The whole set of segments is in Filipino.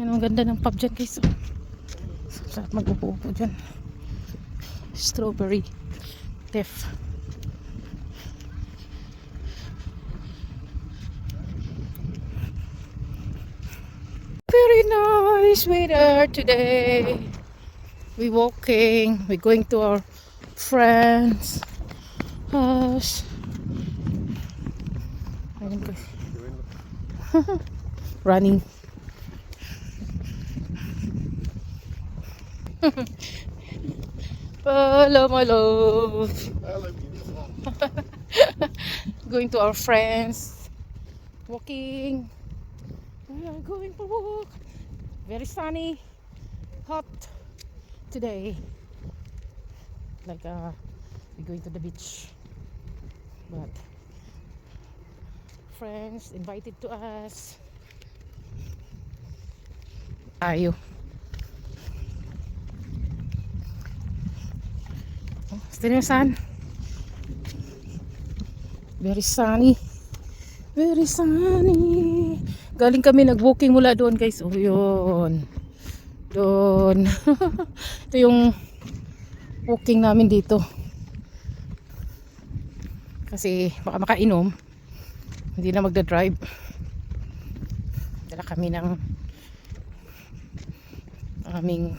Yan, ang ganda ng pub dyan guys. Sarap mag-upo-upo dyan. Strawberry Tef. Very nice weather today. We walking. We going to our friends' house. Ayun guys. Running. Hello, my love. Hello. Going to our friends. Walking. We are going for walk. Very sunny. Hot today. Like we're going to the beach. But friends invited to us. Ayo. Still sun. Very sunny. Very sunny. Galing kami nag-walking mula doon guys. Oh, yun. Doon. Ito yung walking namin dito. Kasi baka makainom. Hindi na magda-drive. Dala kami ng aming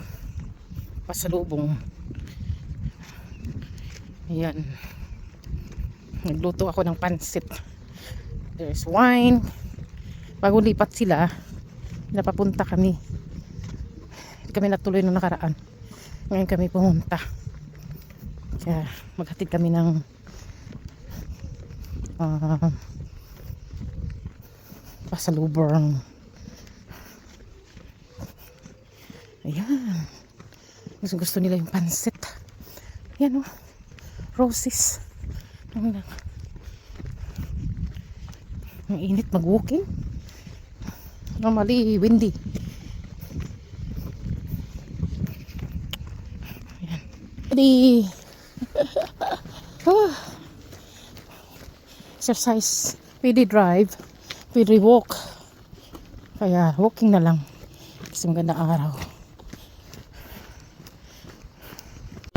pasalubong. Ayan. Nagluto ako ng pansit. There's wine. Bago lipat sila, napapunta kami. Hindi kami natuloy nung nakaraan. Ngayon kami pumunta. Kaya maghatid kami ng pasalubong. Ayan. Gusto nila yung pansit. Ayan o. Roses. Ang init mag-walking. Normally windy. Ayan. Ready. Exercise. Pwede drive. Pwede walk. Kaya walking na lang. Kasi magandang araw.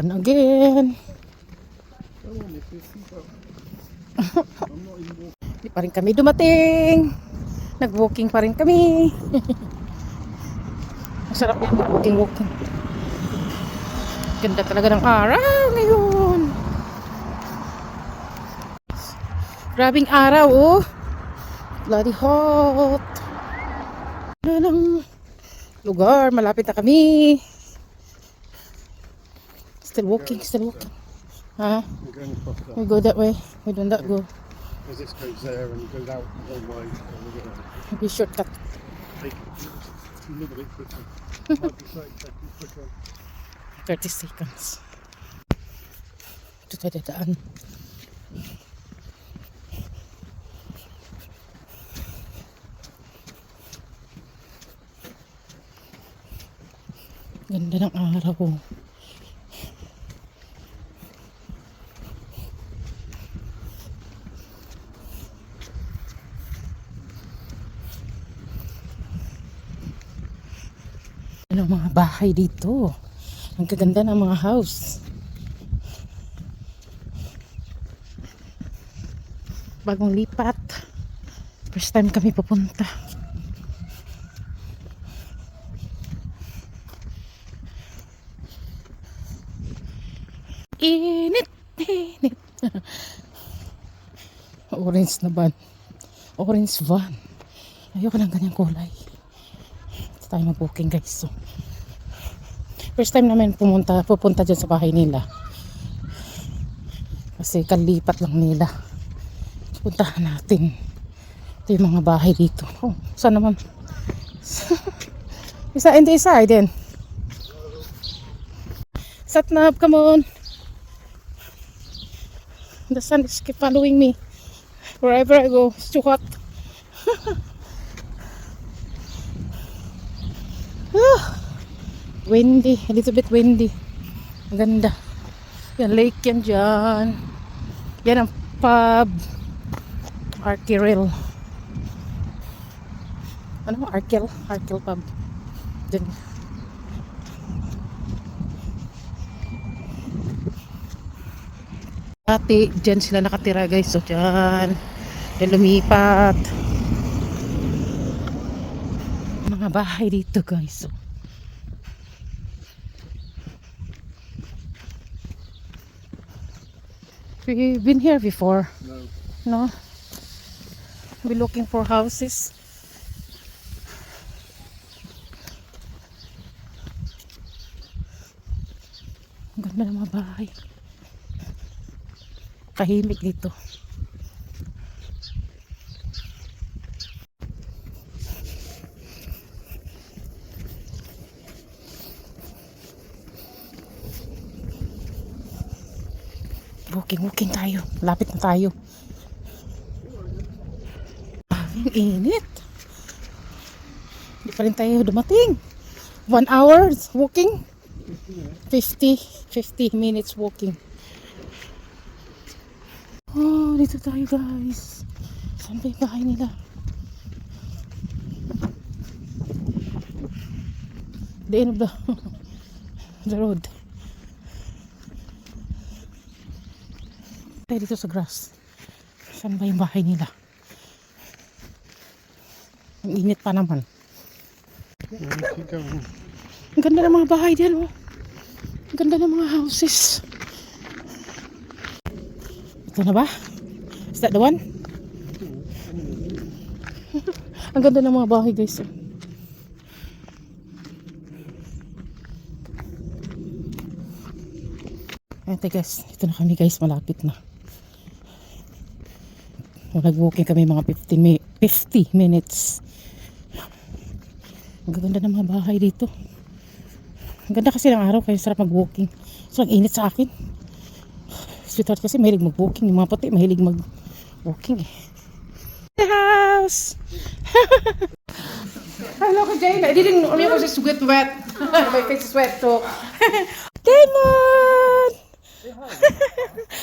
And again. Hindi pa rin kami dumating. Nag-walking pa rin kami. Masarap yung walking. Ganda talaga ng araw ngayon. Grabing araw oh. Bloody hot. Ano ng lugar. Malapit na kami. Still walking. Huh? We're going across that. We go that way. We don't that go. Because this goes there and goes out one way. And we're going to We shortcut. take it a little bit quicker. Might be 30 seconds quicker. 30 seconds. Ito tayo dadaan. Ganda ng araw. Ang mga bahay dito. Ang kaganda ng mga house. Bagong lipat. First time kami pupunta. Init. Orange na van. Orange van. Ayoko ng ganyang kulay. Ito tayo mag-booking guys. So, first time namin pupunta dyan sa bahay nila. Kasi kalipat lang nila. Puntahan natin. Ito yung mga bahay dito. Oh, saan naman? Isa in the side din. Satnab, come on. The sun is keep following me. Wherever I go, it's too hot. Windy, a little bit windy. Ang ganda. Yan, lake yan dyan. Yan ang pub. Arkirel. Ano? Arkil pub. Dyan. Dati, dyan sila nakatira guys. So, dyan. Dyan lumipat. Mga bahay dito guys. So, we've been here before. No. No? We're looking for houses. Ang ganda ng mga bahay. Tahimik dito. Walking tayo. Lapit na tayo. Ang init. Hindi pa rin tayo dumating. 1 hour walking. 50 minutes walking. Oh, dito tayo guys. Saan ba yung bahay nila? The end of the road. Tayo dito sa grass. Saan ba yung bahay nila? Ang init pa naman. Keep going. Ang ganda ng mga bahay diyan, oh. Ang ganda ng mga houses. Ito na ba? Is that the one? Ang ganda ng mga bahay, guys. Oh. Ito guys, ito na kami guys, malapit na. Nag-walking kami mga 50 minutes. Ang ganda ng mga bahay dito. Ang ganda kasi ng araw, kaya sarap mag-walking. So, ang init sa akin. Sweetheart kasi mahilig mag-walking. Yung mga puti, mahilig mag-walking eh. The house! Hello, Jane. I didn't know. I was just wet. My face is wet too. Damon!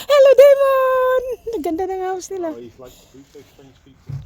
Hello, Damon! Ang ganda ng house nila. Oh, he's like, those French people.